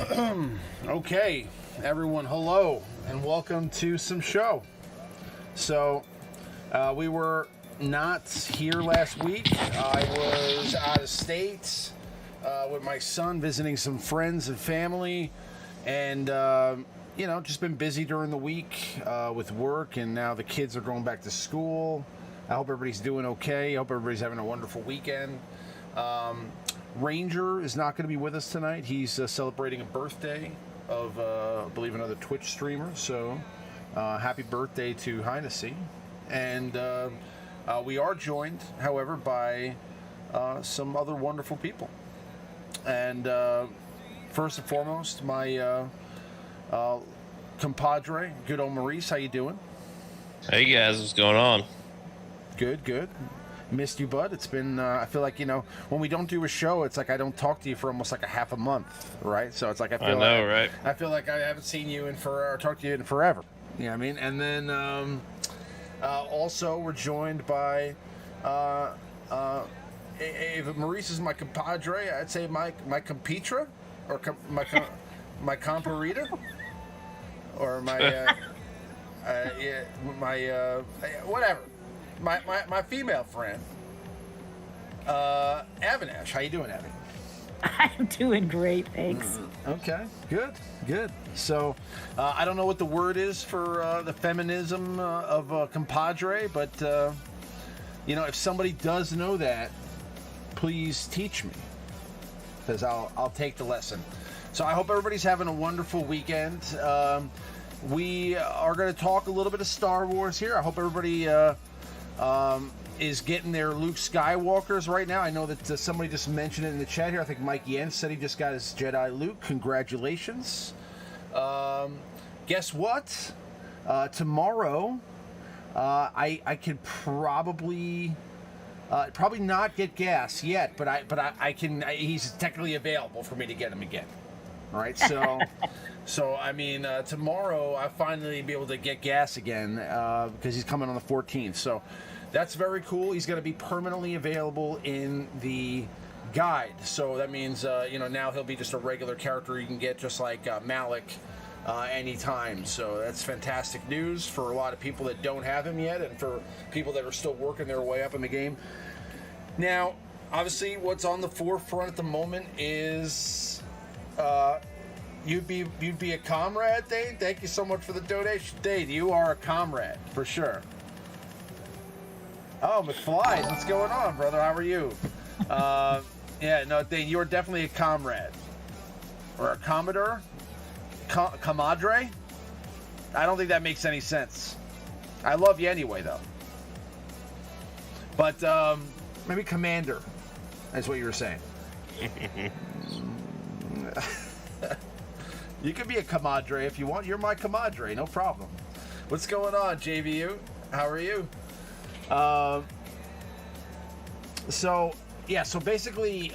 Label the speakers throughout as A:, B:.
A: Okay, everyone, hello, and welcome to some show. So, we were not here last week. I was out of state with my son visiting some friends and family, and, just been busy during the week with work, and now the kids are going back to school. I hope everybody's doing okay. I hope everybody's having a wonderful weekend. Ranger is not going to be with us tonight. He's celebrating a birthday of, I believe, another Twitch streamer. So, happy birthday to Highnessy. And we are joined, however, by some other wonderful people. And first and foremost, my compadre, good old Maurice. How you doing?
B: Hey guys, what's going on?
A: Good. Missed you, bud. It's been, I feel like, when we don't do a show, it's like I don't talk to you for almost like a half a month, right? So it's like I feel
B: right?
A: I feel like I haven't seen you or talked to you in forever. You know what I mean? And then also we're joined by, if Maurice is my compadre, I'd say my compitra, or my comparita, or my, whatever. My female friend, Avinash. How you doing, Abby?
C: I'm doing great, thanks.
A: Okay, good. So, I don't know what the word is for the feminism of compadre, but if somebody does know that, please teach me, because I'll take the lesson. So I hope everybody's having a wonderful weekend. We are going to talk a little bit of Star Wars here. I hope everybody is getting their Luke Skywalkers right now. I know that somebody just mentioned it in the chat here. I think Mike Yen said he just got his Jedi Luke. Congratulations. Guess what? Tomorrow, I could probably not get gas yet, but I can. He's technically available for me to get him again. All right, so. So, I mean, tomorrow I'll finally be able to get gas again because he's coming on the 14th. So, that's very cool. He's going to be permanently available in the guide. So, that means, now he'll be just a regular character you can get just like Malik anytime. So, that's fantastic news for a lot of people that don't have him yet and for people that are still working their way up in the game. Now, obviously, what's on the forefront at the moment is... You'd be a comrade, Dane? Thank you so much for the donation. Dane, you are a comrade, for sure. Oh, McFly, what's going on, brother? How are you? Dane, you are definitely a comrade. Or a commodore? Comadre? I don't think that makes any sense. I love you anyway, though. But, maybe commander. That's what you were saying. You can be a comadre if you want. You're my comadre, no problem. What's going on, JVU? How are you? So basically,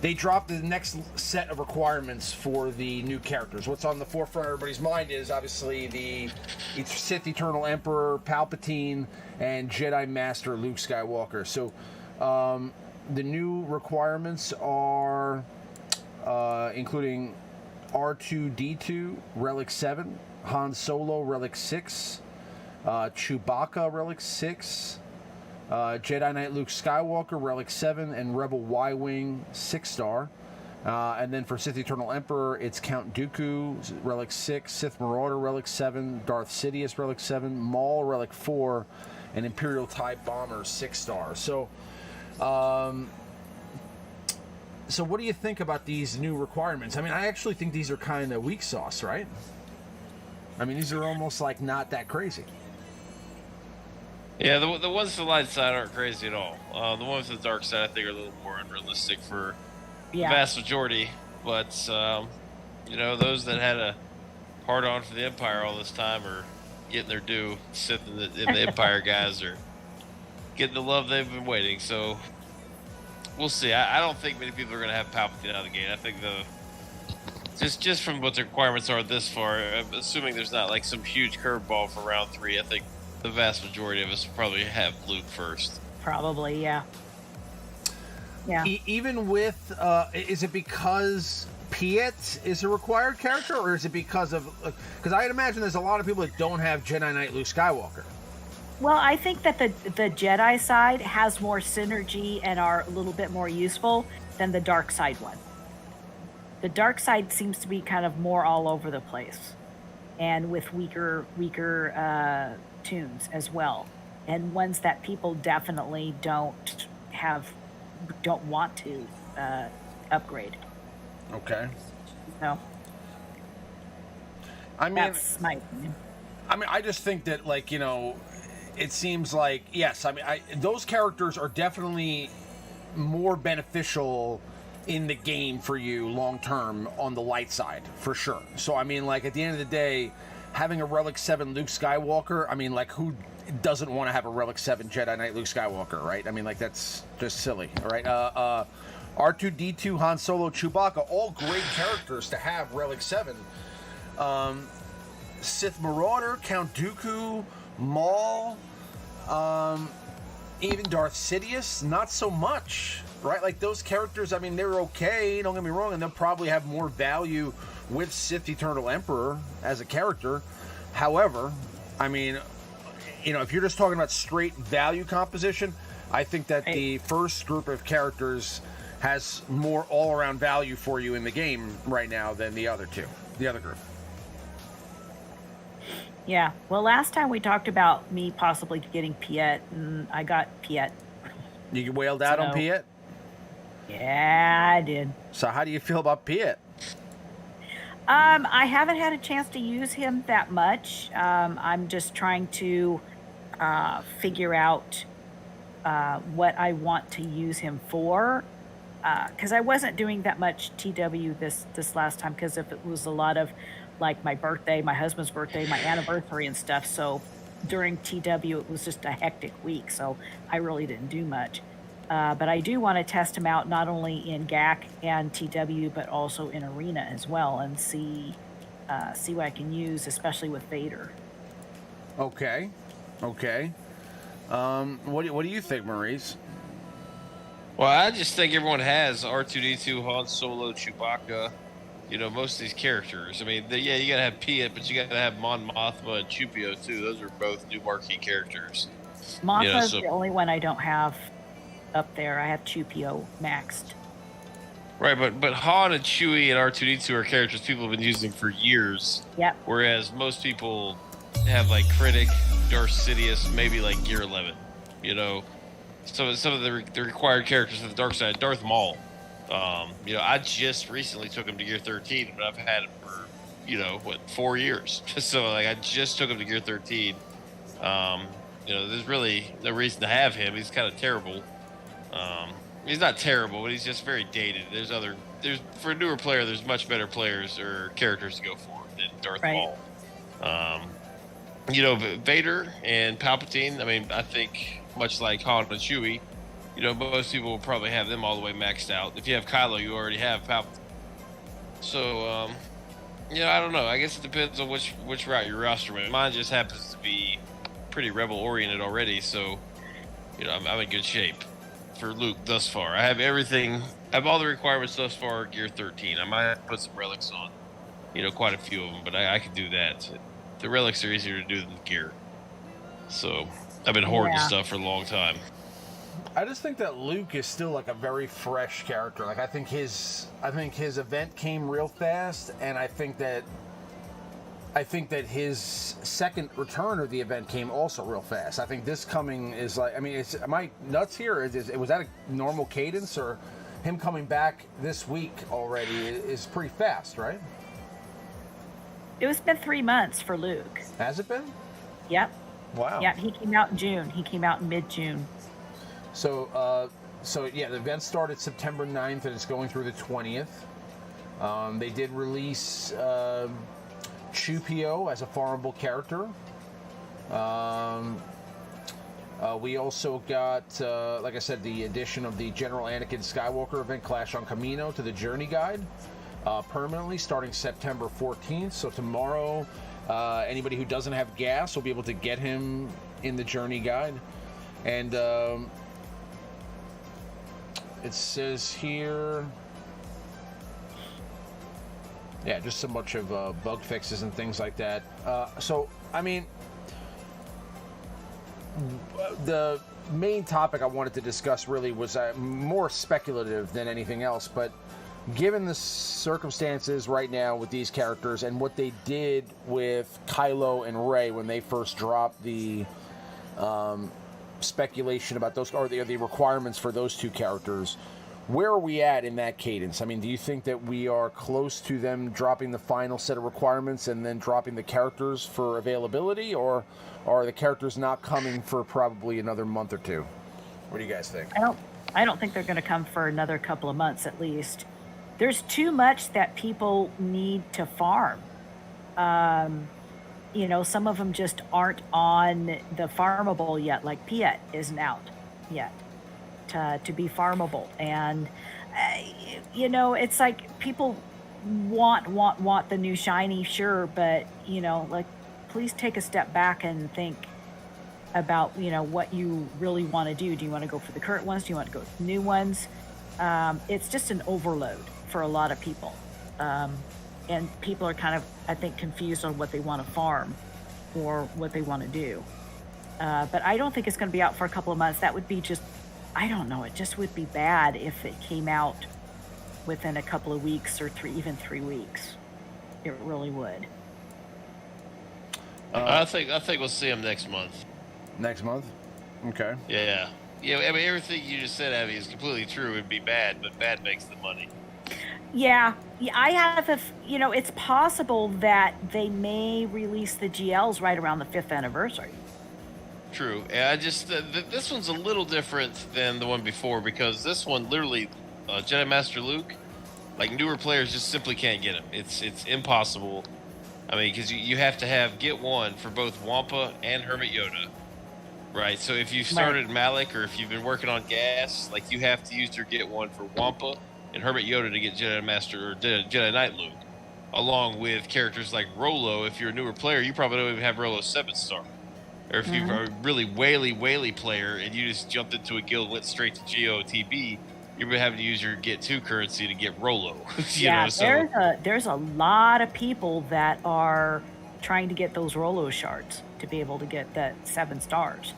A: they dropped the next set of requirements for the new characters. What's on the forefront of everybody's mind is obviously the Sith Eternal Emperor Palpatine and Jedi Master Luke Skywalker. So the new requirements are including R2-D2 Relic 7, Han Solo Relic 6, Chewbacca Relic 6, Jedi Knight Luke Skywalker Relic 7, and Rebel Y-Wing 6-star. And then for Sith Eternal Emperor, it's Count Dooku Relic 6, Sith Marauder Relic 7, Darth Sidious Relic 7, Maul Relic 4, and Imperial TIE Bomber 6-star. So what do you think about these new requirements? I mean, I actually think these are kind of weak sauce, right? I mean, these are almost like not that crazy.
B: Yeah, the ones to the light side aren't crazy at all. The ones to the dark side, I think, are a little more unrealistic for the vast majority. But, those that had a hard-on for the Empire all this time are getting their due. Sith and the Empire guys are getting the love they've been waiting, so... We'll see. I don't think many people are going to have Palpatine out of the gate. I think just from what the requirements are this far, I'm assuming there's not like some huge curveball for round 3. I think the vast majority of us will probably have Luke first.
C: Probably, yeah.
A: Even with, is it because Piet is a required character, or is it because of... Because I'd imagine there's a lot of people that don't have Jedi Knight Luke Skywalker.
C: Well, I think that the Jedi side has more synergy and are a little bit more useful than the dark side one. The dark side seems to be kind of more all over the place, and with weaker tunes as well, and ones that people definitely don't want to upgrade.
A: Okay.
C: No.
A: I mean,
C: that's my opinion.
A: I mean, I just think that, like, it seems like, yes, I mean, those characters are definitely more beneficial in the game for you long term on the light side, for sure. So, I mean, like, at the end of the day, having a Relic 7 Luke Skywalker, I mean, like, who doesn't want to have a Relic 7 Jedi Knight Luke Skywalker, right? I mean, like, that's just silly, all right? R2-D2, Han Solo, Chewbacca, all great characters to have Relic 7. Sith Marauder, Count Dooku, Maul, even Darth Sidious, not so much, right? Like, those characters, I mean, they're okay, don't get me wrong, and they'll probably have more value with Sith Eternal Emperor as a character. However, I mean, if you're just talking about straight value composition, I think that the first group of characters has more all-around value for you in the game right now than the other group.
C: Yeah. Well, last time we talked about me possibly getting Piet, and I got Piet.
A: You wailed out on Piet?
C: Yeah, I did.
A: So how do you feel about Piet?
C: I haven't had a chance to use him that much. I'm just trying to figure out what I want to use him for. Because I wasn't doing that much TW this last time, because if it was a lot of, like, my birthday, my husband's birthday, my anniversary and stuff. So during TW, it was just a hectic week. So I really didn't do much. But I do want to test him out not only in GAC and TW, but also in Arena as well, and see what I can use, especially with Vader.
A: Okay. What do you think, Maurice?
B: Well, I just think everyone has R2-D2, Han Solo, Chewbacca, most of these characters. I mean, you gotta have Piet, but you gotta have Mon Mothma and Chewpio too. Those are both new marquee characters.
C: Mothma's the only one I don't have up there. I have Chewpio maxed.
B: Right, but Han and Chewie and R2-D2 are characters people have been using for years.
C: Yep.
B: Whereas most people have, like, Critic, Darth Sidious, maybe like Gear 11. Some of the required characters of the dark side. Darth Maul. I just recently took him to Gear 13, but I've had him for 4 years. So, like, I just took him to Gear 13. There's really no reason to have him. He's kind of terrible. He's not terrible, but he's just very dated. For a newer player, there's much better players or characters to go for than Darth Maul. Vader and Palpatine, I mean, I think much like Han and Chewie, most people will probably have them all the way maxed out. If you have Kylo, you already have Palpatine. So, I don't know. I guess it depends on which route your roster went. Mine just happens to be pretty rebel-oriented already, so, I'm in good shape for Luke thus far. I have everything. I have all the requirements thus far, Gear 13. I might have to put some relics on, quite a few of them, but I can do that. The relics are easier to do than gear. So, I've been hoarding stuff for a long time.
A: I just think that Luke is still, like, a very fresh character. Like, I think his event came real fast, and I think that his second return of the event came also real fast. I think this coming is like, I mean, am I nuts here? Was that a normal cadence, or him coming back this week already is pretty fast, right?
C: It's been 3 months for Luke.
A: Has it been?
C: Yep.
A: Wow.
C: Yeah, he came out in June. He came out in mid-June.
A: So the event started September 9th, and it's going through the 20th. They did release Chewpio as a farmable character. We also got, like I said, the addition of the General Anakin Skywalker event, Clash on Camino, to the Journey Guide permanently starting September 14th. So tomorrow, anybody who doesn't have gas will be able to get him in the Journey Guide. And it says here... Yeah, just so much of bug fixes and things like that. So, I mean, the main topic I wanted to discuss really was more speculative than anything else, but given the circumstances right now with these characters and what they did with Kylo and Rey when they first dropped the speculation about those, or the requirements for those two characters, where are we at in that cadence? I mean, do you think that we are close to them dropping the final set of requirements and then dropping the characters for availability, or are the characters not coming for probably another month or two? What do you guys think?
C: I don't think they're going to come for another couple of months at least. There's too much that people need to farm. You know, some of them just aren't on the farmable yet, like Piet isn't out yet to be farmable. And, you know, it's like people want the new shiny, sure, but, you know, like, please take a step back and think about, you know, what you really want to do. Do you want to go for the current ones? Do you want to go with new ones? It's just an overload for a lot of people. And people are kind of, I think, confused on what they want to farm or what they want to do. But I don't think it's going to be out for a couple of months. That would be just, I don't know, it just would be bad if it came out within a couple of weeks or even 3 weeks. It really would.
B: I think we'll see him next month.
A: Next month? Okay.
B: Yeah. Yeah, I mean, everything you just said, Abby, is completely true. It'd be bad, but bad makes the money.
C: Yeah, I have you know, it's possible that they may release the GLs right around the 5th anniversary.
B: True. And I just, this one's a little different than the one before, because this one literally, Jedi Master Luke, like, newer players just simply can't get him. It's impossible. I mean, because you have to get one for both Wampa and Hermit Yoda, right? So if you started Malik, or if you've been working on Gas, like, you have to use your get one for Wampa and Hermit Yoda to get Jedi Master or Jedi Knight Luke, along with characters like Rolo. If you're a newer player, you probably don't even have Rolo 7-star. Or if you're a really whaley player and you just jumped into a guild, went straight to GOTB, you're having to use your get 2 currency to get Rolo.
C: There's a lot of people that are trying to get those Rolo shards to be able to get that 7 stars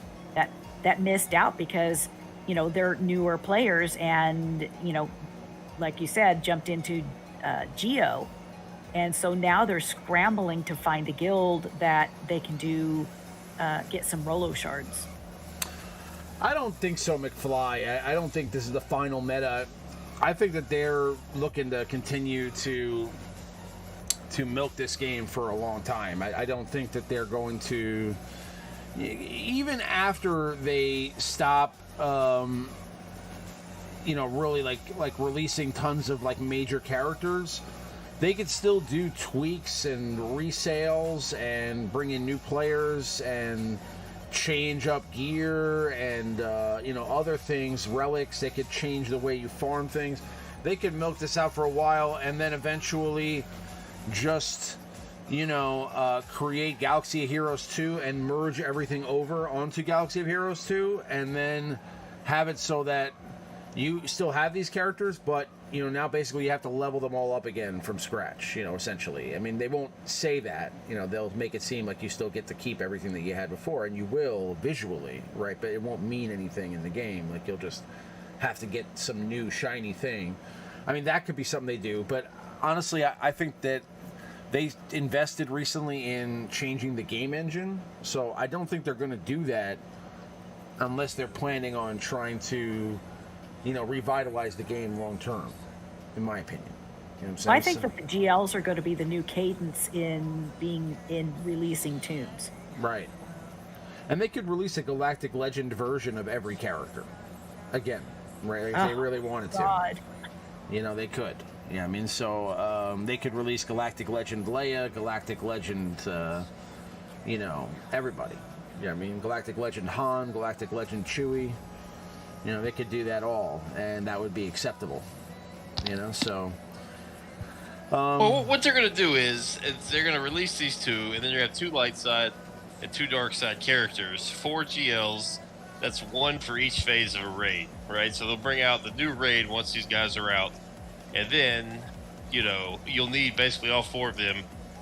C: that missed out because, you know, they're newer players and, you know, like you said, jumped into Geo, and so now they're scrambling to find a guild that they can do get some Rolo shards.
A: I don't think so, McFly. I don't think this is the final meta. I think that they're looking to continue to milk this game for a long time. I don't think that they're going to, even after they stop, you know, really like releasing tons of like major characters, they could still do tweaks and resales and bring in new players and change up gear and you know, other things, relics. They could change the way you farm things. They could milk this out for a while and then eventually just, you know, create Galaxy of Heroes 2 and merge everything over onto Galaxy of Heroes 2 and then have it so that you still have these characters, but, you know, now basically you have to level them all up again from scratch, you know, essentially. I mean, they won't say that, you know, they'll make it seem like you still get to keep everything that you had before, and you will visually, right? But it won't mean anything in the game. Like, you'll just have to get some new shiny thing. I mean, that could be something they do, but honestly, I think that they invested recently in changing the game engine, so I don't think they're going to do that unless they're planning on trying to, you know, revitalize the game long term, in my opinion. You know what I'm saying?
C: Well, I think that the GLs are going to be the new cadence in releasing tunes.
A: Right. And they could release a Galactic Legend version of every character. Again, right? If they really wanted to. You know, they could. Yeah, I mean, so they could release Galactic Legend Leia, Galactic Legend, you know, everybody. Yeah, I mean, Galactic Legend Han, Galactic Legend Chewie. You know, they could do that all, and that would be acceptable. You know, so.
B: Well, what they're going to do is they're going to release these 2, and then you're going to have 2 light side and 2 dark side characters, 4 GLs. That's 1 for each phase of a raid, right? So they'll bring out the new raid once these guys are out, and then you know, you'll need basically all 4 of them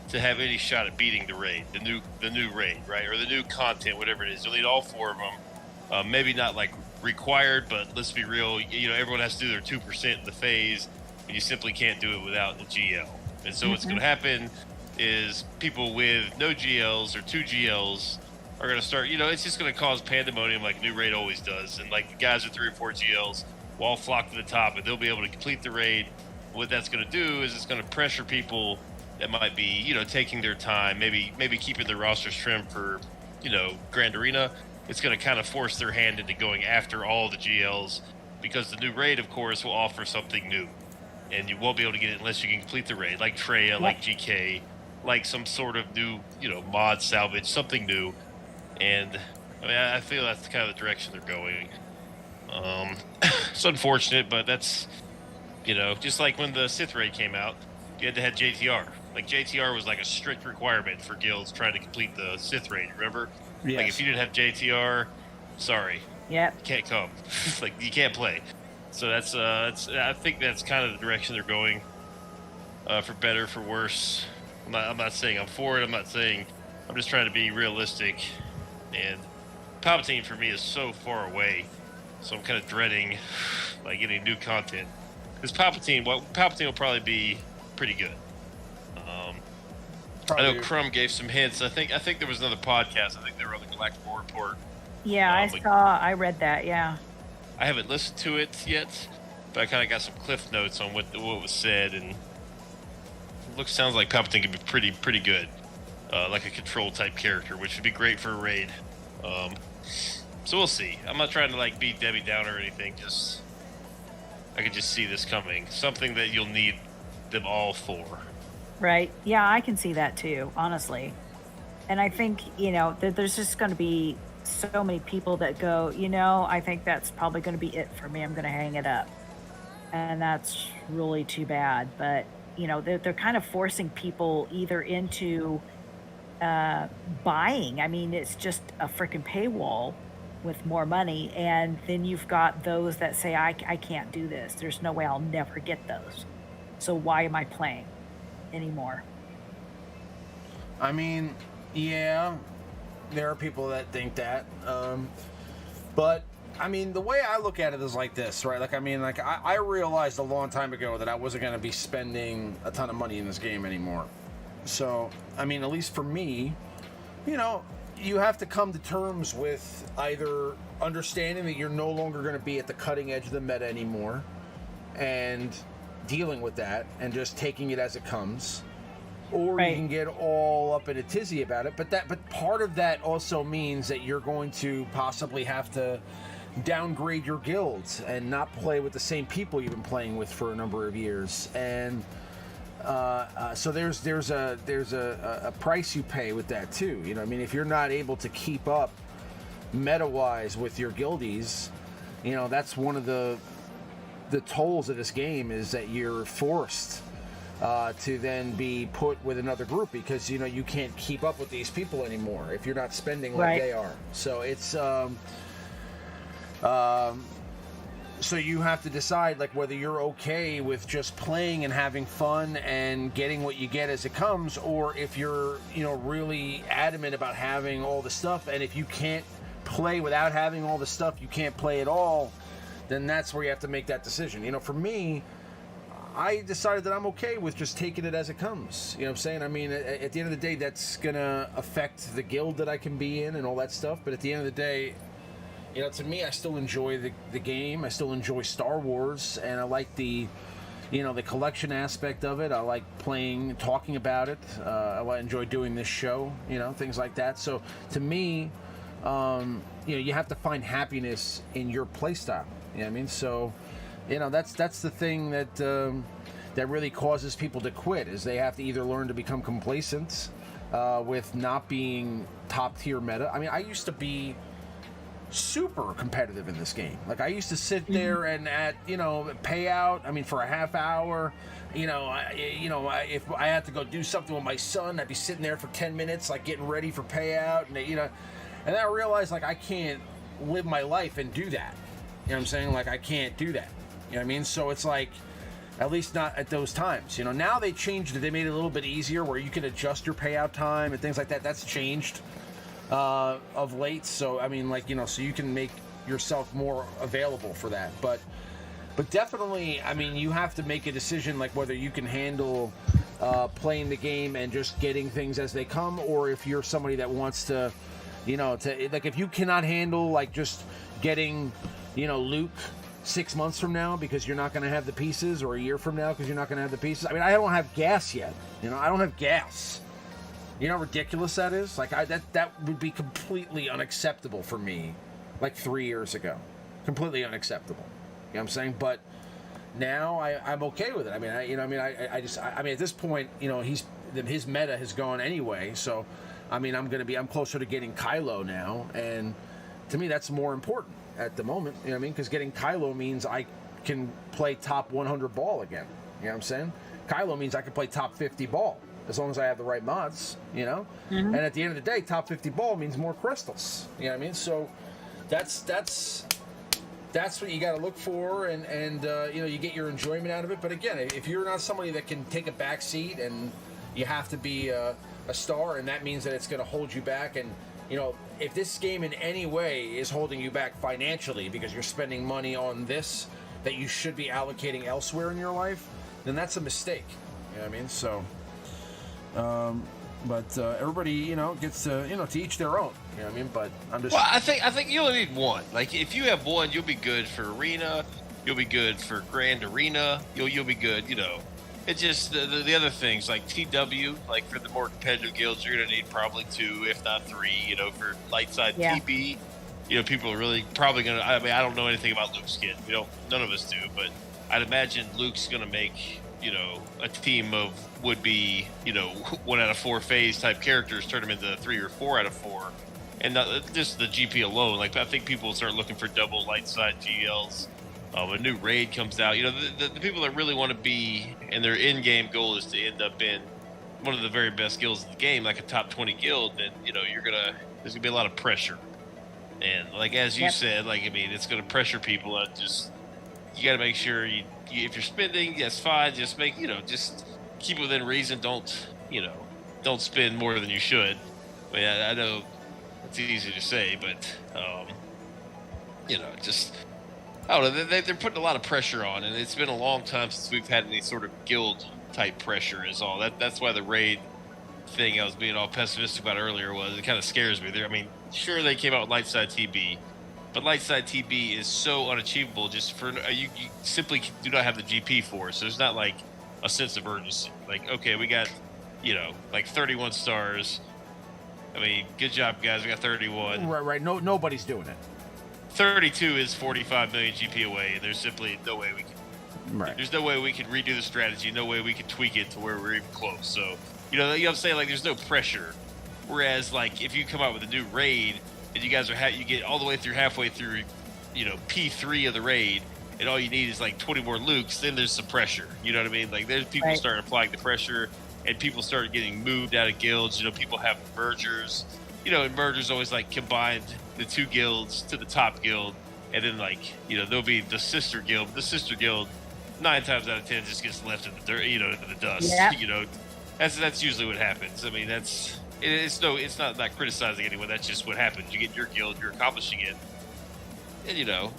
B: to have any shot at beating the raid, the new raid, right, or the new content, whatever it is. You'll need all 4 of them. Maybe not like required, but let's be real. You know, everyone has to do their 2% in the phase, and you simply can't do it without a GL. And so what's going to happen is people with no GLs or 2 GLs are going to start, you know, it's just going to cause pandemonium like new raid always does. And like the guys with 3 or 4 GLs will all flock to the top, and they'll be able to complete the raid. What that's going to do is it's going to pressure people that might be, you know, taking their time, maybe keeping their rosters trim for, you know, Grand Arena. It's going to kind of force their hand into going after all the GLs, because the new raid, of course, will offer something new. And you won't be able to get it unless you can complete the raid, like Freya, like GK, like some sort of new, you know, mod salvage, something new. And I mean, I feel that's kind of the direction they're going. It's unfortunate, but that's, you know, just like when the Sith raid came out, you had to have JTR. Like JTR was like a strict requirement for guilds trying to complete the Sith raid. Remember? Yes. Like if you didn't have JTR, sorry, you can't come. Like you can't play. So that's I think that's kind of the direction they're going, for better, for worse. I'm not saying I'm for it. I'm just trying to be realistic. And Palpatine for me is so far away, so I'm kind of dreading like getting new content. Because Palpatine will probably be pretty good. I know Crumb gave some hints. I think there was another podcast. I think they were on the Galactic Report. Yeah,
C: I read that. Yeah.
B: I haven't listened to it yet, but I kind of got some cliff notes on what was said, and sounds like Palpatine could be pretty good, like a control type character, which would be great for a raid. So we'll see. I'm not trying to like beat Debbie down or anything. Just I could just see this coming. Something that you'll need them all for.
C: Right. Yeah, I can see that too, honestly. And I think, you know, there's just going to be so many people that go, you know, I think that's probably going to be it for me. I'm going to hang it up. And that's really too bad. But, you know, they're kind of forcing people either into buying. I mean, it's just a freaking paywall with more money. And then you've got those that say, I can't do this. There's no way I'll never get those. So why am I playing anymore?
A: I mean, yeah, there are people that think that. But, I mean, the way I look at it is like this, right? Like, I mean, like, I realized a long time ago that I wasn't going to be spending a ton of money in this game anymore. So, I mean, at least for me, you know, you have to come to terms with either understanding that you're no longer going to be at the cutting edge of the meta anymore and dealing with that and just taking it as it comes, or you can get all up in a tizzy about it. But part of that also means that you're going to possibly have to downgrade your guilds and not play with the same people you've been playing with for a number of years. And so there's a price you pay with that too. You know, I mean, if you're not able to keep up meta-wise with your guildies, you know, that's one of the tolls of this game, is that you're forced to then be put with another group, because, you know, you can't keep up with these people anymore if you're not spending like they are. So it's so you have to decide, like, whether you're okay with just playing and having fun and getting what you get as it comes, or if you're, you know, really adamant about having all the stuff. And if you can't play without having all the stuff, you can't play at all, then that's where you have to make that decision. You know, for me, I decided that I'm okay with just taking it as it comes. You know what I'm saying? I mean, at the end of the day, that's going to affect the guild that I can be in and all that stuff. But at the end of the day, you know, to me, I still enjoy the game. I still enjoy Star Wars, and I like the, you know, the collection aspect of it. I like playing, talking about it. I enjoy doing this show, you know, things like that. So to me, you know, you have to find happiness in your play style. You know what I mean? So, you know, that's the thing that that really causes people to quit, is they have to either learn to become complacent with not being top tier meta. I mean, I used to be super competitive in this game. Like, I used to sit there and at, you know, pay out, I mean, for a half hour, you know, if I had to go do something with my son, I'd be sitting there for 10 minutes, like, getting ready for payout, and, you know, and I realized, like, I can't live my life and do that. You know what I'm saying? Like, I can't do that. You know what I mean? So it's like, At least not at those times. You know, now they changed it. They made it a little bit easier where you can adjust your payout time and things like that. That's changed of late. So, I mean, like, you know, so you can make yourself more available for that. But definitely, I mean, you have to make a decision like whether you can handle playing the game and just getting things as they come, or if you're somebody that wants to, you know, like if you cannot handle like just getting, you know, Luke 6 months from now because you're not going to have the pieces, or a year from now because you're not going to have the pieces. I mean, I don't have gas yet. You know, I don't have gas. You know how ridiculous that is? Like, that would be completely unacceptable for me, like 3 years ago. Completely unacceptable. You know what I'm saying? But now I'm okay with it. I mean, I just at this point, you know, his meta has gone anyway. So, I mean, I'm closer to getting Kylo now, and to me, that's more important at the moment. You know what I mean? Because getting Kylo means I can play top 100 ball again. You know what I'm saying? Kylo means I can play top 50 ball as long as I have the right mods. You know? Mm-hmm. And at the end of the day, top 50 ball means more crystals. You know what I mean? So that's what you got to look for, and you know, you get your enjoyment out of it. But again, if you're not somebody that can take a back seat, and you have to be a star, and that means that it's going to hold you back. And you know, if this game in any way is holding you back financially because you're spending money on this that you should be allocating elsewhere in your life, then that's a mistake. You know what I mean? So, but everybody, you know, gets to, you know, to each their own. You know what I mean? But I'm just.
B: Well, I think you only need one. Like, if you have one, you'll be good for arena. You'll be good for grand arena. You'll be good. You know, it's just the other things like TW. Like for the more competitive guilds, you're gonna need probably 2, if not 3. You know, for light side TB. You know, people are really probably gonna. I mean, I don't know anything about Luke's skin. We don't. None of us do. But I'd imagine Luke's gonna make, you know, a team of would be, you know, 1 out of 4 phase type characters, turn them into 3 or 4 out of 4. And just the GP alone, like I think people will start looking for double light side GLs. A new raid comes out. You know, the people that really want to be, and their in-game goal is to end up in one of the very best guilds in the game, like a top 20 guild. Then you know there's gonna be a lot of pressure. And like as you said, like I mean, it's gonna pressure people. And just you got to make sure if you're spending, yes, fine. Just just keep it within reason. Don't spend more than you should. But I know. It's easy to say, but you know, just I don't know. They're putting a lot of pressure on, and it's been a long time since we've had any sort of guild type pressure. Is all that's why the raid thing I was being all pessimistic about earlier was it kind of scares me. I mean, sure they came out with Lightside TB, but Lightside TB is so unachievable. Just for you simply do not have the GP for it. So there's not like a sense of urgency. Like, okay, we got like 31 stars. I mean, good job, guys. We got 31.
A: Right. Nobody's doing it.
B: 32 is 45 million GP away, and there's simply no way we can. Right. There's no way we can redo the strategy. No way we can tweak it to where we're even close. So, you know what I'm saying? Like, there's no pressure. Whereas, like, if you come out with a new raid and you guys you get all the way through halfway through, you know, P3 of the raid, and all you need is like 20 more Lukes, then there's some pressure. You know what I mean? Like, there's people starting applying the pressure. And people started getting moved out of guilds. You know, people have mergers. You know, and mergers always like combined the 2 guilds to the top guild, and then like, you know, there'll be the sister guild. The sister guild, 9 times out of 10, just gets left in the dirt. You know, in the dust. Yeah. You know, that's usually what happens. I mean, it's not criticizing anyone. That's just what happens. You get your guild, you're accomplishing it, and you know,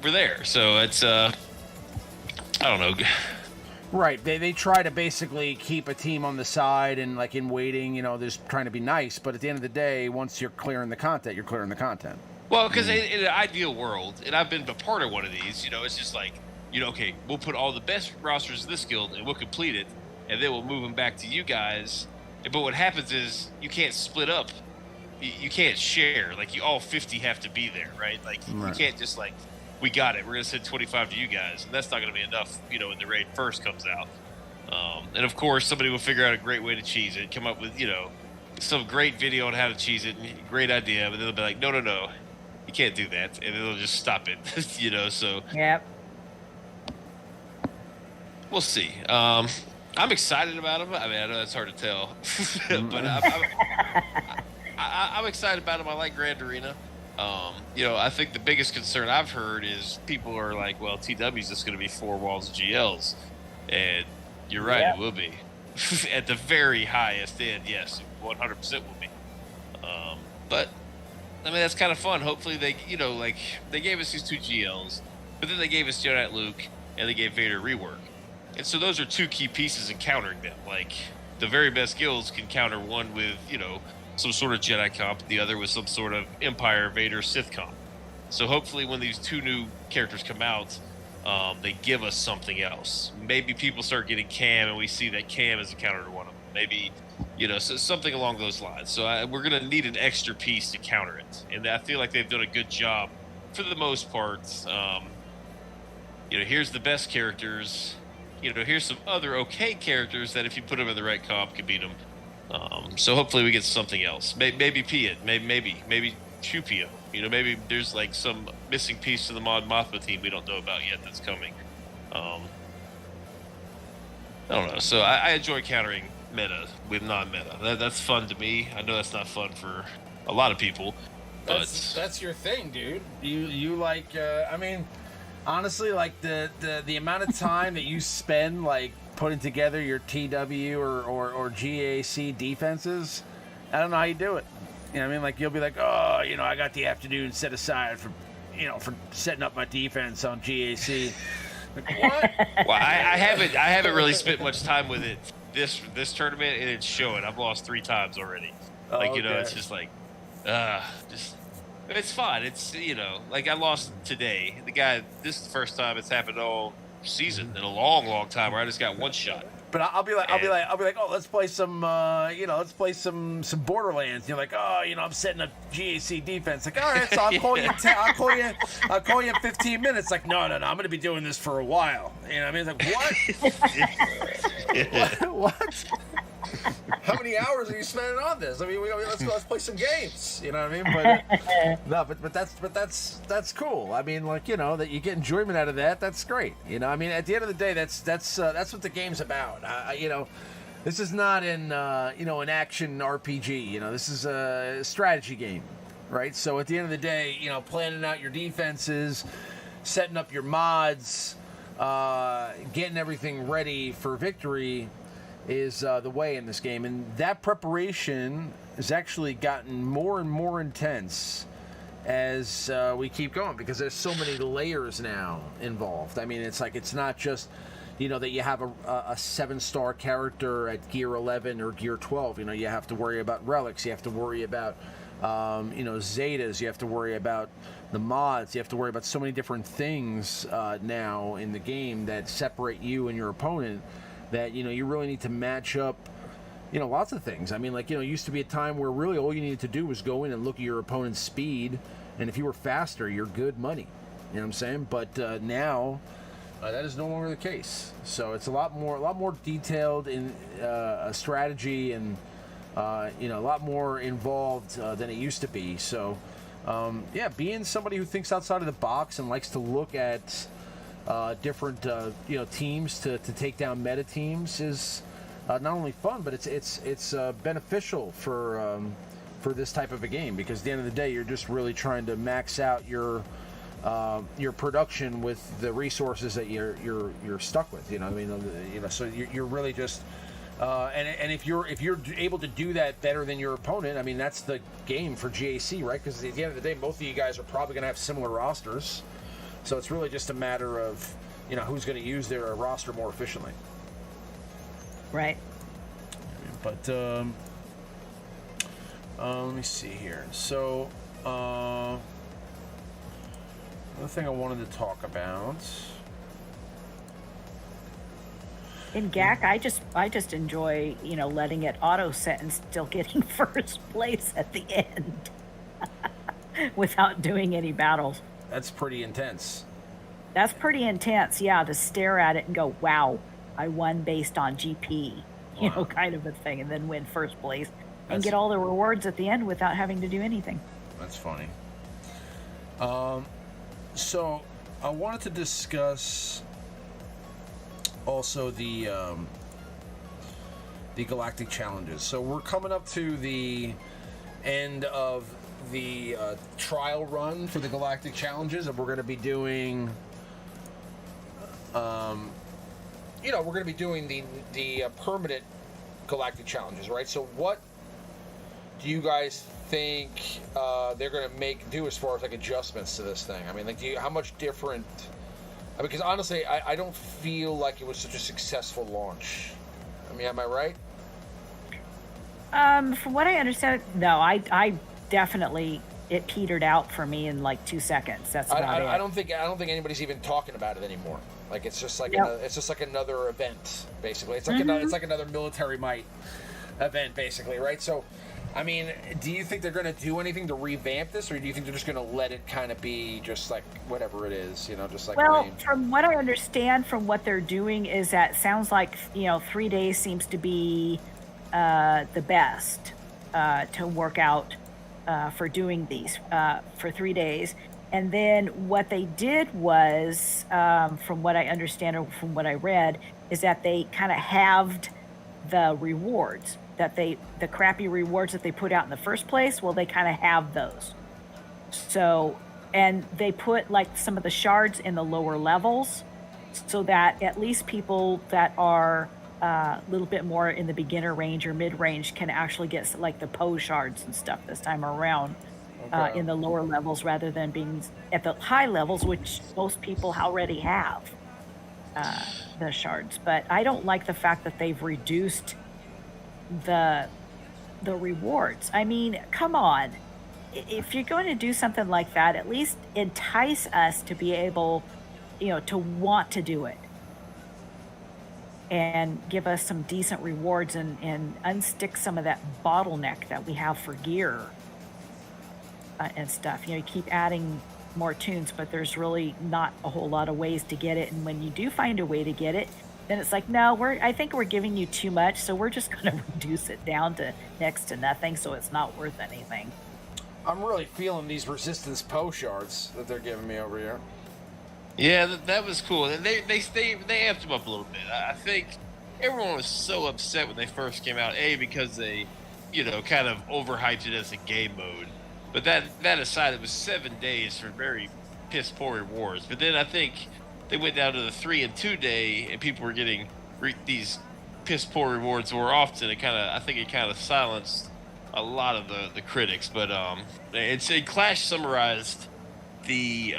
B: we're there. So it's I don't know.
A: Right. They try to basically keep a team on the side and like in waiting, you know, just trying to be nice. But at the end of the day, once you're clearing the content, you're clearing the content.
B: Well, because in an ideal world, and I've been a part of one of these, you know, it's just like, you know, okay, we'll put all the best rosters in this guild and we'll complete it, and then we'll move them back to you guys. But what happens is you can't split up. You can't share. Like, you all 50 have to be there, right? Like, you can't just like, we got it. We're going to send 25 to you guys. And that's not going to be enough, you know, when the raid first comes out. And, of course, somebody will figure out a great way to cheese it, come up with, you know, some great video on how to cheese it, great idea. But they'll be like, no, you can't do that. And they'll just stop it, you know, so.
C: Yep.
B: We'll see. I'm excited about him. I mean, I know that's hard to tell. But I'm excited about him. I like Grand Arena. I think the biggest concern I've heard is people are like, well, TW's just going to be 4 walls of GLs. And you're right, it will be. At the very highest end, yes, 100% will be. But, I mean, that's kind of fun. Hopefully they, they gave us these 2 GLs, but then they gave us Jedi Luke, and they gave Vader rework. And so those are 2 key pieces in countering them. Like, the very best guilds can counter one with, some sort of Jedi comp, the other with some sort of Empire, Vader, Sith comp. So hopefully when these 2 new characters come out, they give us something else. Maybe people start getting Cam, and we see that Cam is a counter to one of them. Maybe, so something along those lines. So we're going to need an extra piece to counter it. And I feel like they've done a good job for the most part. Here's the best characters. Here's some other okay characters that if you put them in the right comp could beat them. So hopefully we get something else. Maybe Piet, maybe Chupio. Maybe there's like some missing piece to the Mod Mothma team we don't know about yet that's coming. I don't know. So I enjoy countering meta with non-meta. That's fun to me. I know that's not fun for a lot of people, but
A: that's your thing, dude. You like? I mean, honestly, like the amount of time that you spend like putting together your TW or GAC defenses, I don't know how you do it. You know what I mean? Like, you'll be like, oh, I got the afternoon set aside for setting up my defense on GAC. Like, what?
B: Well, I haven't really spent much time with it this tournament, and it's showing. I've lost 3 times already. Like,
A: okay.
B: It's just like, it's fun. It's, like I lost today. The guy, this is the first time it's happened all season in a long time where I just got 1 shot.
A: But I'll be like, oh, let's play some, let's play some Borderlands. And you're like, oh, I'm setting up GAC defense. Like, all right, so I'll call you. I'll call you in 15 minutes. Like, no, I'm going to be doing this for a while. You know what I mean? It's like, what? what? How many hours are you spending on this? I mean, let's play some games. You know what I mean? But but that's cool. I mean, like, that you get enjoyment out of that. That's great. I mean, at the end of the day, that's what the game's about. This is not an an action RPG. This is a strategy game, right? So at the end of the day, planning out your defenses, setting up your mods, getting everything ready for victory is the way in this game, and that preparation has actually gotten more and more intense as we keep going, because there's so many layers now involved. I mean, it's like, it's not just that you have a 7-star character at gear 11 or gear 12. You have to worry about relics, you have to worry about zetas, you have to worry about the mods, you have to worry about so many different things now in the game that separate you and your opponent, that you really need to match up lots of things. I mean, like, it used to be a time where really all you needed to do was go in and look at your opponent's speed, and if you were faster, you're good money. You know what I'm saying? But now that is no longer the case. So it's a lot more detailed in a strategy, and a lot more involved than it used to be. So being somebody who thinks outside of the box and likes to look at different teams to take down meta teams is not only fun, but it's beneficial for this type of a game, because at the end of the day, you're just really trying to max out your production with the resources that you're stuck with. I mean, so you're really just and if you're able to do that better than your opponent, I mean, that's the game for GAC, right? Because at the end of the day, both of you guys are probably going to have similar rosters. So it's really just a matter of, who's going to use their roster more efficiently.
C: Right.
A: But let me see here. So another thing I wanted to talk about.
C: In GAC, I just enjoy, letting it auto set and still getting first place at the end without doing any battles.
A: That's pretty intense.
C: That's pretty intense, yeah, to stare at it and go, wow, I won based on GP, kind of a thing, and then win first place and get all the rewards at the end without having to do anything.
A: That's funny. So I wanted to discuss also the Galactic challenges. So we're coming up to the end of the trial run for the Galactic Challenges, and we're going to be doing, we're going to be doing the permanent Galactic Challenges, right? So what do you guys think they're going to do as far as like adjustments to this thing? I mean, like, how much different? I mean, because honestly, I don't feel like it was such a successful launch. I mean, am I right?
C: From what I understand, no, I definitely, it petered out for me in like 2 seconds. That's about it.
A: I don't think anybody's even talking about it anymore. Like, it's just like it's just like another event, basically. It's like it's like another military might event, basically, right? So, I mean, do you think they're going to do anything to revamp this, or do you think they're just going to let it kind of be just like whatever it is, just like?
C: Well, from what I understand, from what they're doing, is that sounds like 3 days seems to be the best to work out for doing these for 3 days. And then what they did was, from what I understand or from what I read, is that they kind of halved the rewards, that the crappy rewards that they put out in the first place. Well, they kind of have those. So, and they put like some of the shards in the lower levels so that at least people that are a little bit more in the beginner range or mid range can actually get like the Poe shards and stuff this time around. In the lower levels rather than being at the high levels, which most people already have the shards. But I don't like the fact that they've reduced the rewards. I mean, come on. If you're going to do something like that, at least entice us to be able, to want to do it. And give us some decent rewards and unstick some of that bottleneck that we have for gear. And stuff. You keep adding more tunes, but there's really not a whole lot of ways to get it. And when you do find a way to get it, then it's like, no, I think we're giving you too much, so we're just going to reduce it down to next to nothing, so it's not worth anything.
A: I'm really feeling these resistance Poe shards that they're giving me over here.
B: Yeah, that was cool. And they amped them up a little bit. I think everyone was so upset when they first came out. Because they, kind of overhyped it as a game mode. But that aside, it was 7 days for very piss poor rewards. But then I think they went down to the 3 and 2 day, and people were getting these piss poor rewards more often. I think it kind of silenced a lot of the critics. But Clash summarized the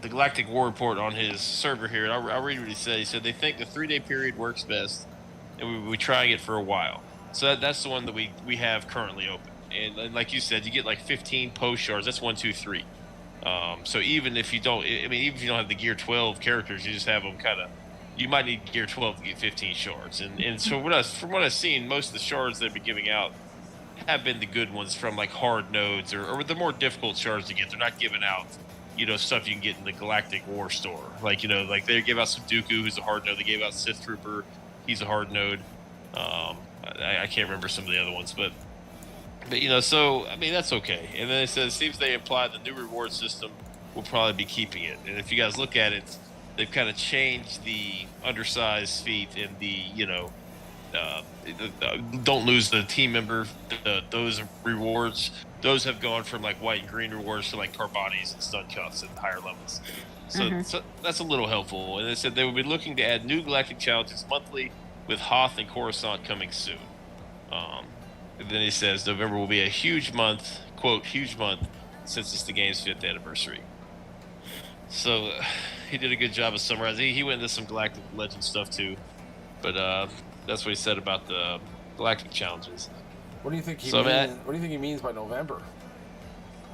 B: Galactic War Report on his server here. And I'll read what he said. He said they think the 3 day period works best, and we're trying it for a while. So that's the one that we have currently open. And like you said, you get like 15 Poe shards. That's 1, 2, 3. So even if you don't, even if you don't have the Gear 12 characters, you just have them kind of. You might need Gear 12 to get 15 shards. And so from what I've seen, most of the shards they've been giving out have been the good ones from like hard nodes or the more difficult shards to get. They're not giving out, stuff you can get in the Galactic War store. Like like they gave out some Dooku, who's a hard node. They gave out Sith Trooper, he's a hard node. I can't remember some of the other ones, but so, I mean, that's okay. And then it says, seems they imply the new reward system will probably be keeping it. And if you guys look at it, they've kind of changed the undersized feat and don't lose the team member, those rewards. Those have gone from like white and green rewards to like Carbonies and stun cuffs at higher levels. So that's a little helpful. And they said they will be looking to add new Galactic Challenges monthly with Hoth and Coruscant coming soon. And then he says November will be a huge month, quote, huge month, since it's the game's 5th anniversary. So he did a good job of summarizing. He went into some Galactic Legend stuff too, but that's what he said about the Galactic Challenges.
A: What do you think he means? What do you think he means by November?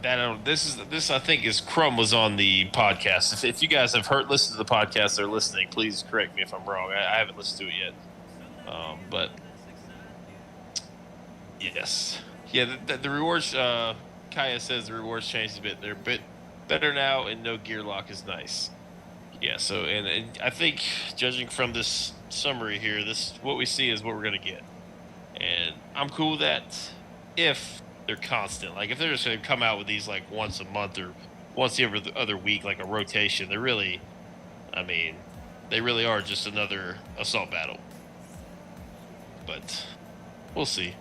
B: This I think is Crumb was on the podcast. If you guys have listened to the podcast or listening, please correct me if I'm wrong. I haven't listened to it yet, but. Yes. Yeah, the rewards, Kaya says the rewards changed a bit. They're a bit better now, and no gear lock is nice. Yeah, so, and I think, judging from this summary here, what we see is what we're going to get. And I'm cool with that if they're constant. Like, if they're just going to come out with these, like, once a month or once every other week, like a rotation, they really are just another assault battle. But we'll see.